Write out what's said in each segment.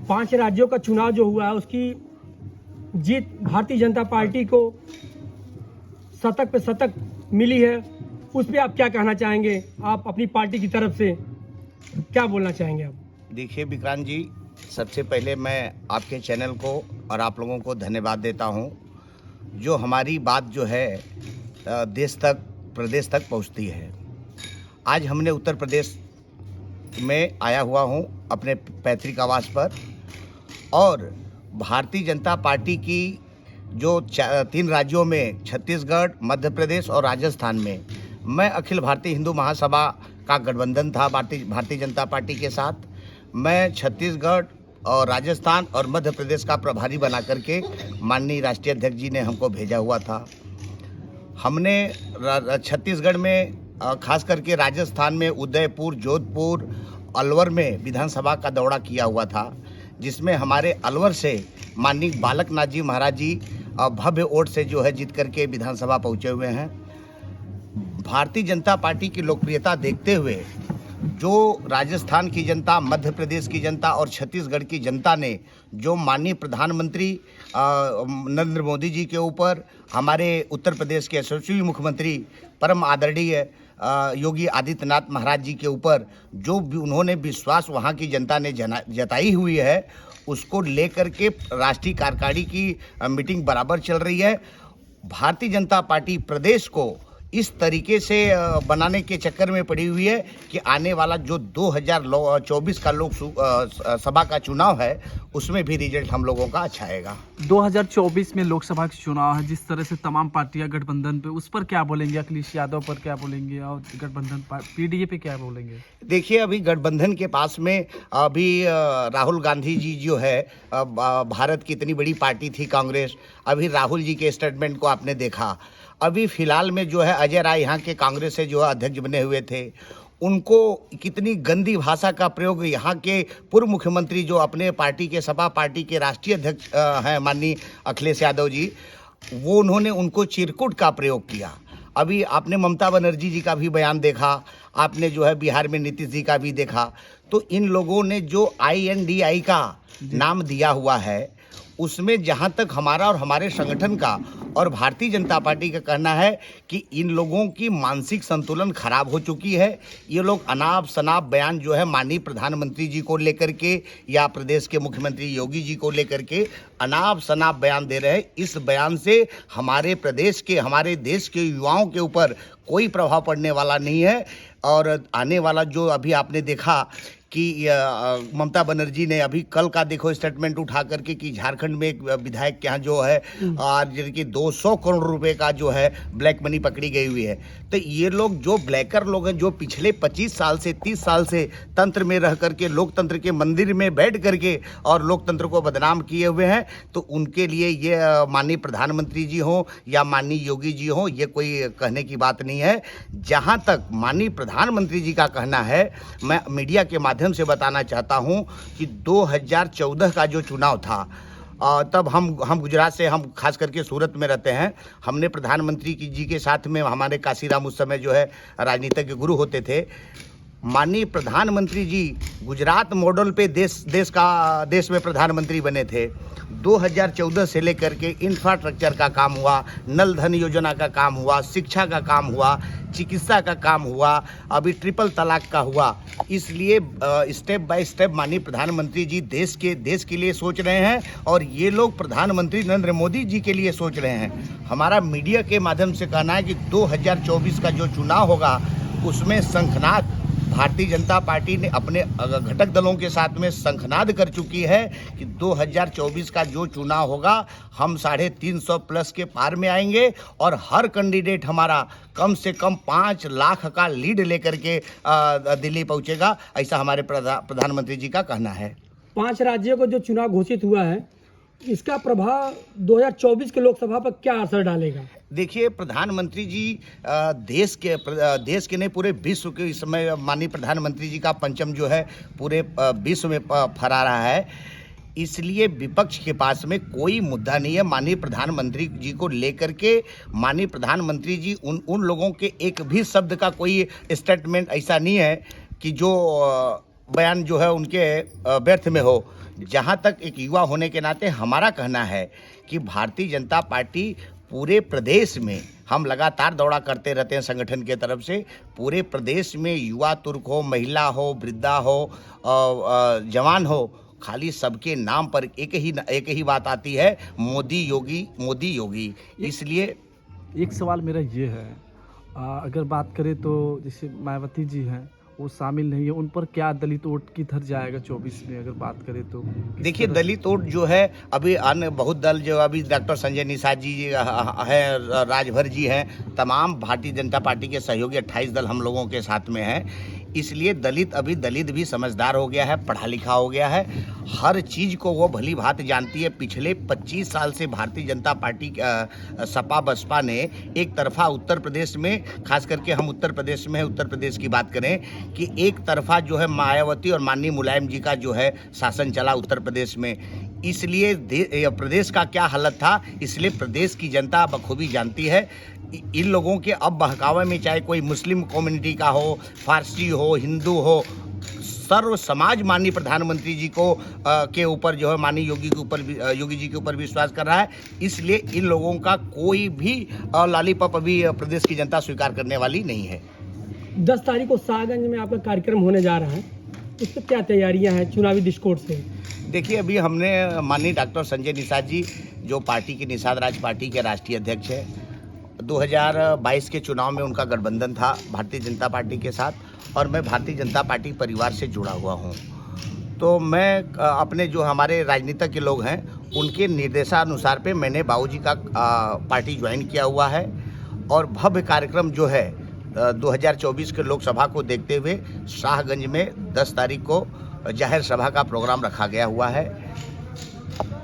5 राज्यों का चुनाव जो हुआ है उसकी जीत भारतीय जनता पार्टी को शतक पे शतक मिली है, उस पर आप क्या कहना चाहेंगे? आप अपनी पार्टी की तरफ से क्या बोलना चाहेंगे आप? देखिए विक्रांत जी, सबसे पहले मैं आपके चैनल को और आप लोगों को धन्यवाद देता हूं, जो हमारी बात जो है देश तक, प्रदेश तक पहुंचती है। आज हमने उत्तर प्रदेश में आया हुआ हूं अपने पैतृक आवास पर, और भारतीय जनता पार्टी की जो 3 राज्यों में, छत्तीसगढ़, मध्य प्रदेश और राजस्थान में, मैं अखिल भारतीय हिंदू महासभा का गठबंधन था भारतीय जनता पार्टी के साथ। मैं छत्तीसगढ़ और राजस्थान और मध्य प्रदेश का प्रभारी बना करके माननीय राष्ट्रीय अध्यक्ष जी ने हमको भेजा हुआ था। हमने छत्तीसगढ़ में, खास करके राजस्थान में उदयपुर, जोधपुर, अलवर में विधानसभा का दौरा किया हुआ था, जिसमें हमारे अलवर से माननीय बालकनाथ जी महाराज जी भव्य वोट से जो है जीत करके विधानसभा पहुंचे हुए हैं। भारतीय जनता पार्टी की लोकप्रियता देखते हुए जो राजस्थान की जनता, मध्य प्रदेश की जनता और छत्तीसगढ़ की जनता ने जो माननीय प्रधानमंत्री नरेंद्र मोदी जी के ऊपर, हमारे उत्तर प्रदेश के यशस्वी मुख्यमंत्री परम आदरणीय योगी आदित्यनाथ महाराज जी के ऊपर जो भी उन्होंने विश्वास वहाँ की जनता ने जताई हुई है, उसको लेकर के राष्ट्रीय कार्यकारिणी की मीटिंग बराबर चल रही है। भारतीय जनता पार्टी प्रदेश को इस तरीके से बनाने के चक्कर में पड़ी हुई है कि आने वाला जो 2024 का लोकसभा का चुनाव है, उसमें भी रिजल्ट हम लोगों का अच्छा आएगा। 2024 में लोकसभा का चुनाव है, जिस तरह से तमाम पार्टियां गठबंधन पे, उस पर क्या बोलेंगे? अखिलेश यादव पर क्या बोलेंगे और गठबंधन पीडीए पे क्या बोलेंगे? देखिए, अभी गठबंधन के पास में अभी राहुल गांधी जी जो है, भारत की इतनी बड़ी पार्टी थी कांग्रेस, अभी राहुल जी के स्टेटमेंट को आपने देखा। अभी फिलहाल में जो है अजय राय यहाँ के कांग्रेस से जो अध्यक्ष बने हुए थे, उनको कितनी गंदी भाषा का प्रयोग यहाँ के पूर्व मुख्यमंत्री जो अपने पार्टी के, सपा पार्टी के राष्ट्रीय अध्यक्ष हैं माननीय अखिलेश यादव जी, वो उन्होंने उनको चिरकुट का प्रयोग किया। अभी आपने ममता बनर्जी जी का भी बयान देखा, आपने जो है बिहार में नीतीश जी का भी देखा। तो इन लोगों ने जो INDI का नाम दिया हुआ है, उसमें जहाँ तक हमारा और हमारे संगठन का और भारतीय जनता पार्टी का कहना है कि इन लोगों की मानसिक संतुलन खराब हो चुकी है। ये लोग अनाप शनाप बयान जो है माननीय प्रधानमंत्री जी को लेकर के या प्रदेश के मुख्यमंत्री योगी जी को लेकर के अनाप शनाप बयान दे रहे हैं। इस बयान से हमारे प्रदेश के, हमारे देश के युवाओं के ऊपर कोई प्रभाव पड़ने वाला नहीं है। और आने वाला जो अभी आपने देखा कि ममता बनर्जी ने अभी कल का देखो स्टेटमेंट उठा करके कि झारखंड में एक विधायक के यहाँ जो है आज कि 200 करोड़ रुपए का जो है ब्लैक मनी पकड़ी गई हुई है। तो ये लोग जो ब्लैकर लोग हैं, जो पिछले 25 साल से 30 साल से तंत्र में रह करके, लोकतंत्र के मंदिर में बैठ करके और लोकतंत्र को बदनाम किए हुए हैं, तो उनके लिए ये माननीय प्रधानमंत्री जी हों या माननीय योगी जी हों, ये कोई कहने की बात नहीं है। जहाँ तक माननीय प्रधानमंत्री जी का कहना है, मैं मीडिया के माध्यम से बताना चाहता हूं कि 2014 का जो चुनाव था, तब हम गुजरात से, हम खास करके सूरत में रहते हैं, हमने प्रधानमंत्री जी के साथ में, हमारे काशीराम उस समय जो है राजनीतिक गुरु होते थे, माननीय प्रधानमंत्री जी गुजरात मॉडल पे देश में प्रधानमंत्री बने थे। 2014 से लेकर के इंफ्रास्ट्रक्चर का काम हुआ, नल धन योजना का काम हुआ, शिक्षा का काम हुआ, चिकित्सा का काम हुआ, अभी ट्रिपल तलाक का हुआ। इसलिए स्टेप बाय स्टेप माननीय प्रधानमंत्री जी देश के लिए सोच रहे हैं, और ये लोग प्रधानमंत्री नरेंद्र मोदी जी के लिए सोच रहे हैं। हमारा मीडिया के माध्यम से कहना है कि 2024 का जो चुनाव होगा, उसमें शंखनाद भारतीय जनता पार्टी ने अपने घटक दलों के साथ में शंखनाद कर चुकी है कि 2024 का जो चुनाव होगा, हम 350 प्लस के पार में आएंगे और हर कैंडिडेट हमारा कम से कम 5 लाख का लीड लेकर के दिल्ली पहुंचेगा, ऐसा हमारे प्रधानमंत्री जी का कहना है। 5 राज्यों का जो चुनाव घोषित हुआ है, इसका प्रभाव 2024 के लोकसभा पर क्या असर डालेगा? देखिए, प्रधानमंत्री जी देश के नहीं, पूरे विश्व के इस समय माननीय प्रधानमंत्री जी का परचम जो है पूरे विश्व में फहरा रहा है। इसलिए विपक्ष के पास में कोई मुद्दा नहीं है माननीय प्रधानमंत्री जी को लेकर के। माननीय प्रधानमंत्री जी उन लोगों के एक भी शब्द का कोई स्टेटमेंट ऐसा नहीं है कि जो बयान जो है उनके व्यर्थ में हो। जहाँ तक एक युवा होने के नाते हमारा कहना है कि भारतीय जनता पार्टी पूरे प्रदेश में, हम लगातार दौड़ा करते रहते हैं संगठन के तरफ से, पूरे प्रदेश में युवा तुर्क हो, महिला हो, वृद्धा हो, जवान हो, खाली सबके नाम पर एक ही बात आती है, मोदी योगी, मोदी योगी। इसलिए एक सवाल मेरा ये है, अगर बात करें तो जैसे मायावती जी हैं वो शामिल नहीं है, उन पर क्या दलित वोट किधर जाएगा 24 में अगर बात करें तो? देखिए, दलित वोट जो है अभी अन्य बहुत दल जो अभी डॉक्टर संजय निषाद जी है, राजभर जी हैं, तमाम भारतीय जनता पार्टी के सहयोगी 28 दल हम लोगों के साथ में हैं। इसलिए दलित भी समझदार हो गया है, पढ़ा लिखा हो गया है, हर चीज़ को वो भली भांति जानती है। पिछले 25 साल से भारतीय जनता पार्टी सपा बसपा ने एक तरफा उत्तर प्रदेश में, खास करके हम उत्तर प्रदेश में उत्तर प्रदेश की बात करें कि एक तरफा जो है मायावती और माननीय मुलायम जी का जो है शासन चला उत्तर प्रदेश में। इसलिए प्रदेश का क्या हालत था, इसलिए प्रदेश की जनता बखूबी जानती है। इन लोगों के अब बहकावे में चाहे कोई मुस्लिम कम्युनिटी का हो, फारसी हो, हिंदू हो, सर्व समाज माननीय प्रधानमंत्री जी को के ऊपर जो है माननीय योगी जी के ऊपर विश्वास कर रहा है। इसलिए इन लोगों का कोई भी लॉलीपॉप अभी प्रदेश की जनता स्वीकार करने वाली नहीं है। 10 तारीख को शाहगंज में आपका कार्यक्रम होने जा रहा है, उस पर क्या तैयारियां हैं चुनावी दृष्टिकोण से? देखिए, अभी हमने माननीय डॉक्टर संजय निषाद जी जो पार्टी के निषाद राज पार्टी के राष्ट्रीय अध्यक्ष हैं, 2022 के चुनाव में उनका गठबंधन था भारतीय जनता पार्टी के साथ, और मैं भारतीय जनता पार्टी परिवार से जुड़ा हुआ हूँ। तो मैं अपने जो हमारे राजनीतिक के लोग हैं उनके निर्देशानुसार पे मैंने बाबूजी का पार्टी ज्वाइन किया हुआ है, और भव्य कार्यक्रम जो है 2024 के लोकसभा को देखते हुए शाहगंज में 10 तारीख को जाहिर सभा का प्रोग्राम रखा गया हुआ है।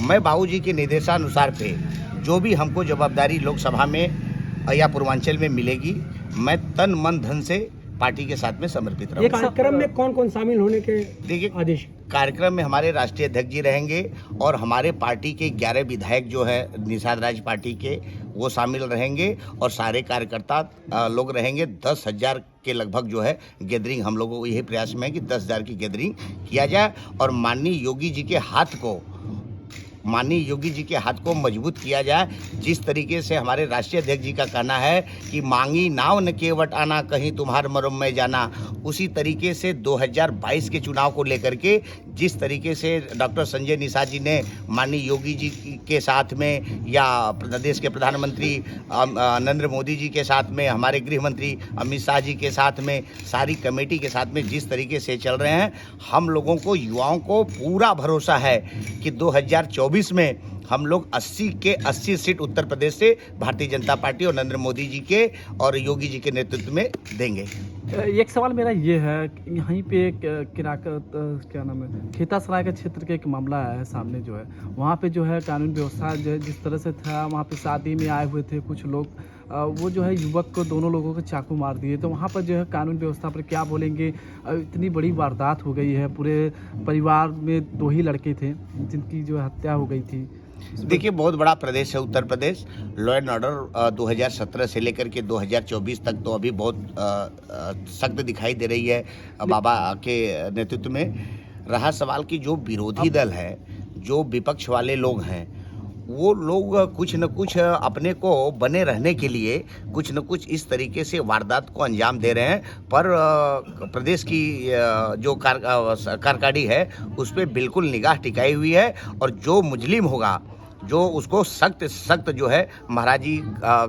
मैं बाबूजी के निर्देशानुसार पे जो भी हमको जवाबदारी लोकसभा में या पूर्वांचल में मिलेगी, मैं तन मन धन से पार्टी के साथ में समर्पित ये रहूँगा। कार्यक्रम में कौन कौन शामिल होने के देखिए, आदेश? कार्यक्रम में हमारे राष्ट्रीय अध्यक्ष जी रहेंगे, और हमारे पार्टी के 11 विधायक जो है निषाद राज पार्टी के, वो शामिल रहेंगे, और सारे कार्यकर्ता लोग रहेंगे। 10,000 के लगभग जो है गैदरिंग, हम लोगों को यही प्रयास में है कि 10,000 की गैदरिंग किया जाए, और माननीय योगी जी के हाथ को मजबूत किया जाए। जिस तरीके से हमारे राष्ट्रीय अध्यक्ष जी का कहना है कि मांगी नाव न केवट आना, कहीं तुम्हार मरम में जाना, उसी तरीके से 2022 के चुनाव को लेकर के जिस तरीके से डॉक्टर संजय निषाद जी ने माननीय योगी जी के साथ में, या प्रदेश के प्रधानमंत्री नरेंद्र मोदी जी के साथ में, हमारे गृह मंत्री अमित शाह जी के साथ में, सारी कमेटी के साथ में जिस तरीके से चल रहे हैं, हम लोगों को, युवाओं को पूरा भरोसा है कि 2024 में हम लोग 80 के 80 सीट उत्तर प्रदेश से भारतीय जनता पार्टी और नरेंद्र मोदी जी के और योगी जी के नेतृत्व में देंगे। एक सवाल मेरा ये है कि यहीं पे क्या नाम है, खेतासराय के क्षेत्र का एक मामला है सामने, जो है वहाँ पे जो है कानून व्यवस्था जो है जिस तरह से था, वहाँ पे शादी में आए हुए थे कुछ लोग, वो जो है युवक को, दोनों लोगों को चाकू मार दिए। तो वहाँ पर जो है कानून व्यवस्था पर क्या बोलेंगे? इतनी बड़ी वारदात हो गई है, पूरे परिवार में 2 ही लड़के थे जिनकी जो हत्या हो गई थी। देखिए, बहुत बड़ा प्रदेश है Uttar Pradesh. Law and order 2017 से लेकर के 2024 तक तो अभी बहुत सख्त दिखाई दे रही है बाबा के नेतृत्व में। रहा सवाल कि जो विरोधी दल है, जो विपक्ष वाले लोग हैं, वो लोग कुछ न कुछ अपने को बने रहने के लिए कुछ न कुछ इस तरीके से वारदात को अंजाम दे रहे हैं। पर प्रदेश की जो कारकाड़ी है उस पर बिल्कुल निगाह टिकाई हुई है, और जो मुजरिम होगा, जो उसको सख्त जो है महाराज जी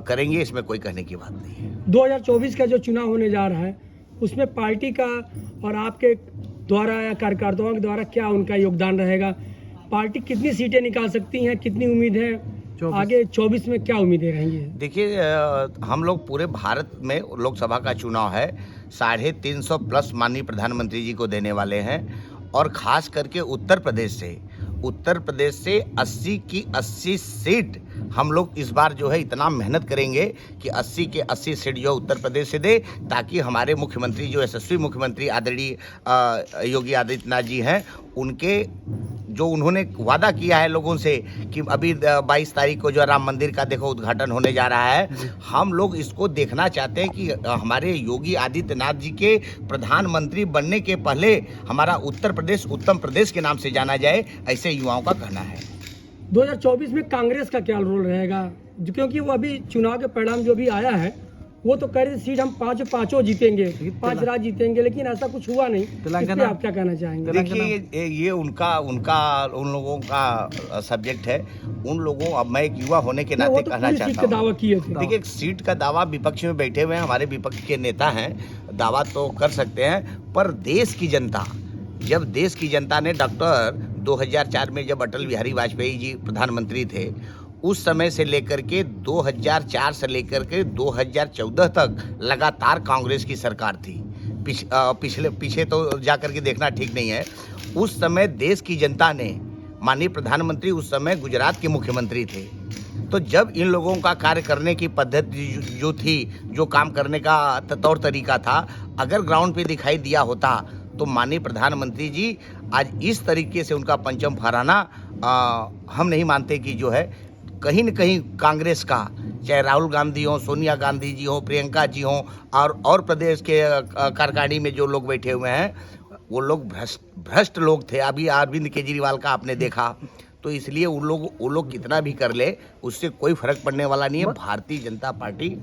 करेंगे, इसमें कोई कहने की बात नहीं है। 2024 का जो चुनाव होने जा रहा है, उसमें पार्टी का और आपके द्वारा या कार्यकर्ताओं के द्वारा क्या उनका योगदान रहेगा? पार्टी कितनी सीटें निकाल सकती हैं, कितनी उम्मीद है आगे 24 में, क्या उम्मीदें रहेंगी? देखिए, हम लोग पूरे भारत में लोकसभा का चुनाव है, 350 प्लस माननीय प्रधानमंत्री जी को देने वाले हैं, और खास करके उत्तर प्रदेश से 80 की 80 सीट हम लोग इस बार जो है इतना मेहनत करेंगे कि 80 के 80 सीट जो उत्तर प्रदेश से दे, ताकि हमारे मुख्यमंत्री जो यशस्वी मुख्यमंत्री आदरणीय योगी आदित्यनाथ जी हैं, उनके जो उन्होंने वादा किया है लोगों से कि अभी 22 तारीख को जो राम मंदिर का देखो उद्घाटन होने जा रहा है, हम लोग इसको देखना चाहते हैं कि हमारे योगी आदित्यनाथ जी के प्रधानमंत्री बनने के पहले हमारा उत्तर प्रदेश उत्तम प्रदेश के नाम से जाना जाए, ऐसे युवाओं का कहना है। 2024 में कांग्रेस का क्या रोल रहेगा? क्योंकि वो अभी चुनाव के परिणाम जो भी आया है, वो तो कह रहे सीट हम पांचों जीतेंगे, 5 राज्य जीतेंगे, लेकिन ऐसा कुछ हुआ नहीं। इस पे आप क्या कहना चाहेंगे? देखिए ये उनका उन लोगों का सब्जेक्ट है। उन लोगों, अब मैं एक युवा होने के नाते कहना चाहता हूँ, दावा किए थे। देखिए, एक सीट का दावा विपक्ष में बैठे हुए हैं, हमारे विपक्ष के नेता हैं, दावा तो कर सकते हैं, पर देश की जनता, जब देश की जनता ने डॉक्टर 2004 में जब अटल बिहारी वाजपेयी जी प्रधानमंत्री थे, उस समय से लेकर के 2004 से लेकर के 2014 तक लगातार कांग्रेस की सरकार थी। पीछे तो जाकर के देखना ठीक नहीं है। उस समय देश की जनता ने, माननीय प्रधानमंत्री उस समय गुजरात के मुख्यमंत्री थे, तो जब इन लोगों का कार्य करने की पद्धति जो थी, जो काम करने का तौर तरीका था, अगर ग्राउंड पे दिखाई दिया होता तो माननीय प्रधानमंत्री जी आज इस तरीके से उनका पंचम फहराना हम नहीं मानते कि जो है कहीं न कहीं कांग्रेस का, चाहे राहुल गांधी हो, सोनिया गांधी जी हो, प्रियंका जी हो, और प्रदेश के कार्यकारिणी में जो लोग बैठे हुए हैं, वो लोग भ्रष्ट लोग थे। अभी अरविंद केजरीवाल का आपने देखा, तो इसलिए वो लोग कितना भी कर ले, उससे कोई फर्क पड़ने वाला नहीं है। भारतीय जनता पार्टी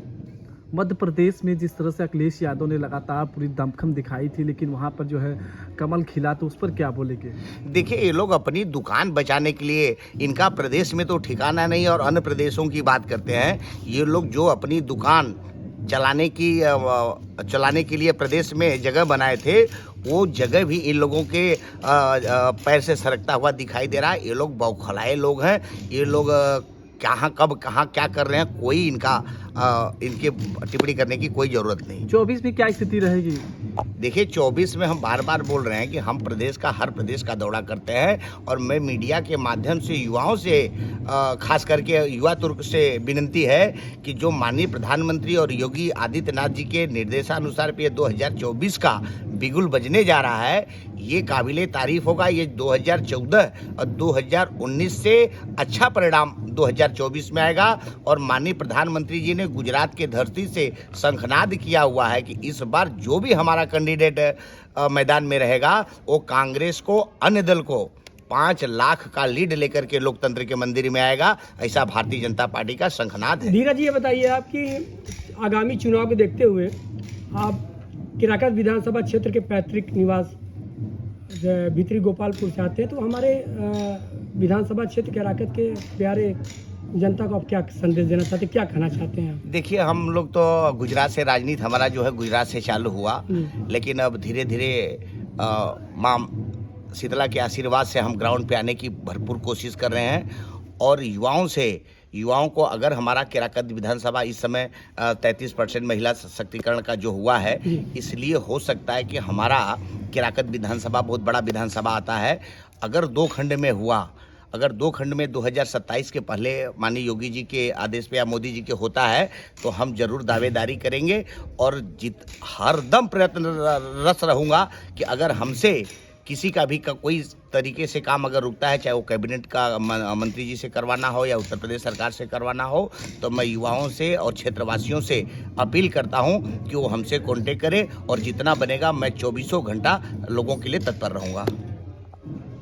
मध्य प्रदेश में जिस तरह से अखिलेश यादव ने लगातार पूरी दमखम दिखाई थी, लेकिन वहाँ पर जो है कमल खिला, तो उस पर क्या बोलेंगे? देखिए, ये लोग अपनी दुकान बचाने के लिए, इनका प्रदेश में तो ठिकाना नहीं और अन्य प्रदेशों की बात करते हैं। ये लोग जो अपनी दुकान चलाने के लिए प्रदेश में जगह बनाए थे, वो जगह भी इन लोगों के पैर से सरकता हुआ दिखाई दे रहा है। ये लोग बौखलाए लोग हैं। ये लोग कहाँ कब कहाँ क्या कर रहे हैं, कोई इनके टिप्पणी करने की कोई जरूरत नहीं। 24 में क्या स्थिति रहेगी? देखिए, 24 में हम बार बार बोल रहे हैं कि हम हर प्रदेश का दौरा करते हैं, और मैं मीडिया के माध्यम से युवाओं से, खास करके युवा तुर्क से विनती है कि जो माननीय प्रधानमंत्री और योगी आदित्यनाथ जी के निर्देशानुसार पे 2024 का बिगुल बजने जा रहा है, ये काबिले तारीफ होगा। ये 2014 और 2019 से अच्छा परिणाम 2024 में आएगा। और माननीय प्रधानमंत्री जी ने गुजरात के धरती से शंखनाद किया हुआ है कि इस बार जो भी हमारा कैंडिडेट मैदान में रहेगा, वो कांग्रेस को, अन्य दल को 5 लाख का लीड लेकर के लोकतंत्र के मंदिर में आएगा, ऐसा भारतीय जनता पार्टी का शंखनाद है। धीरज जी, ये बताइए, आपकी आगामी चुनाव को देखते हुए आप किराकत विधानसभा क्षेत्र के पैतृक निवास भीतरी गोपालपुर से आते हैं, तो हमारे विधानसभा क्षेत्र किराकत के प्यारे जनता को आप क्या संदेश देना चाहते हैं, क्या कहना चाहते हैं? देखिए, हम लोग तो गुजरात से, राजनीति हमारा जो है गुजरात से चालू हुआ, लेकिन अब धीरे धीरे मां शीतला के आशीर्वाद से हम ग्राउंड पे आने की भरपूर कोशिश कर रहे हैं। और युवाओं को, अगर हमारा किराकत विधानसभा इस समय 33% महिला सशक्तिकरण का जो हुआ है, इसलिए हो सकता है कि हमारा किराकत विधानसभा बहुत बड़ा विधानसभा आता है। अगर 2 खंड में हुआ, अगर 2 खंड में 2027 के पहले माननीय योगी जी के आदेश पे या मोदी जी के होता है, तो हम जरूर दावेदारी करेंगे और हरदम प्रयत्नरत रहूँगा कि अगर हमसे किसी का भी कोई तरीके से काम अगर रुकता है, चाहे वो कैबिनेट का मंत्री जी से करवाना हो या उत्तर प्रदेश सरकार से करवाना हो, तो मैं युवाओं से और क्षेत्रवासियों से अपील करता हूं कि वो हमसे कांटेक्ट करें, और जितना बनेगा मैं 24 घंटा लोगों के लिए तत्पर रहूँगा।